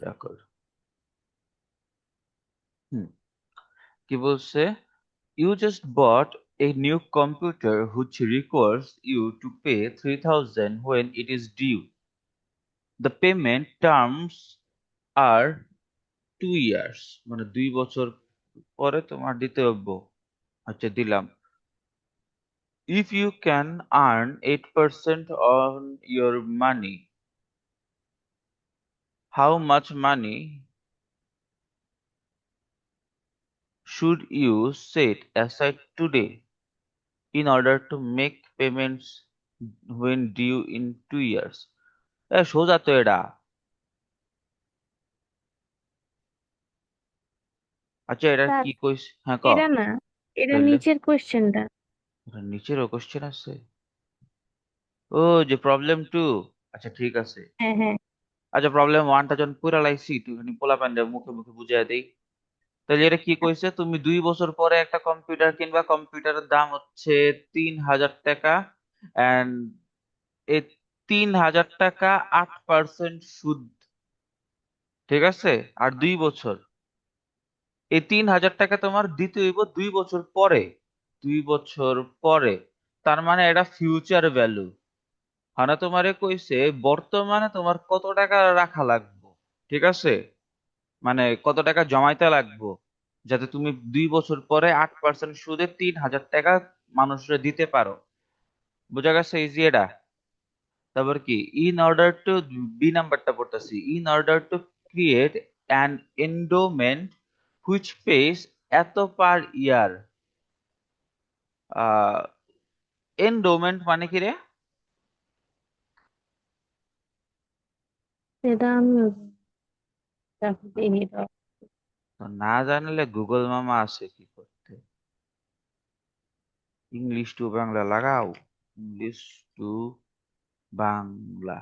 record. কি বলছে? You just bought a new computer which requires you to pay 3,000 when it is due. The payment terms are 2 years. মানে 2 বছর পরে তোমার দিতে হবে। আচ্ছা দিলাম। If you can earn 8% on your money, how much money should you set aside today in order to make payments when due in 2 years? সোজা তো এটা। আচ্ছা এটা স্যার কি কইস? হ্যাঁ ক। এটা না, এটা তাইলে নিচের কোশ্চেনটা। এটা নিচেরও কোশ্চেন আছে। ও যে প্রবলেম টু। আচ্ছা ঠিক আছে। হ্যাঁ হ্যাঁ। আচ্ছা প্রবলেম ওয়ানটা যখন পুরা লাইছি একটুখানি পোলা পান্ডে মুখে মুখে বুঝাই দেই। তাহলে এটা কি কইছে? তুমি 2 বছর পরে একটা কম্পিউটার কিনবা, কম্পিউটারের দাম হচ্ছে 3,000 টাকা, এন্ড এই 3,000 টাকা 8% সুদ, ঠিক আছে? আর 2 বছর, এই 3,000 টাকা তোমার দিতে হইব 2 বছর পরে। 2 বছর পরে, তার মানে এটা ফিউচার ভ্যালু। হানা তোমারে কইছে বর্তমানে তোমার কত টাকা রাখা লাগবে, ঠিক আছে? মানে কত টাকা জমাইতে লাগবে যাতে তুমি 2 বছর পরে 8% সুদে 3,000 টাকা মানুষরে দিতে পারো। বোঝা গেছে? এই যে এটা। তারপর কি, ইন অর্ডার টু, বি নাম্বারটা পড়তেছি, in order to create an endowment which page এত পার ইয়ার। এন্ডোমেন্ট মানে কি রে? সেটা আমি দেখিনি তো। তো না জানলে গুগল মামা আছে কি করতে। ইংলিশ টু বাংলা লাগাও, ইংলিশ টু বাংলা।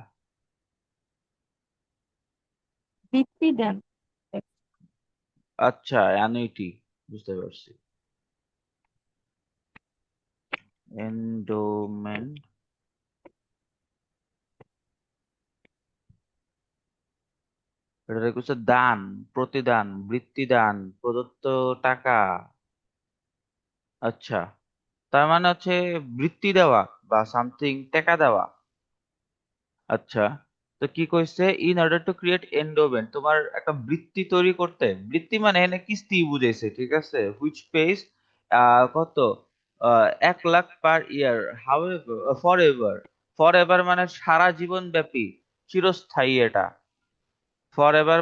বৃত্তি দেন। আচ্ছা অ্যানুইটি, বুঝতে পারছি। এন্ডোমেন্ট, এটা হচ্ছে দান, প্রতিদান, বৃত্তিদান, প্রদত্ত টাকা। আচ্ছা, তার মানে হচ্ছে বৃত্তি দেওয়া বা সামথিং টাকা দেওয়া। আচ্ছা, তো কি কইছে? In order to create endowment, তোমার একটা বৃত্তি তৈরি করতে। বৃত্তি মানে এনে কিস্তি বুঝাইছে, ঠিক আছে? হুইচ পেজ কত, 1 lakh per year, how forever. Forever মানে সারা জীবন ব্যাপী, চিরস্থায়ী এটা। For ever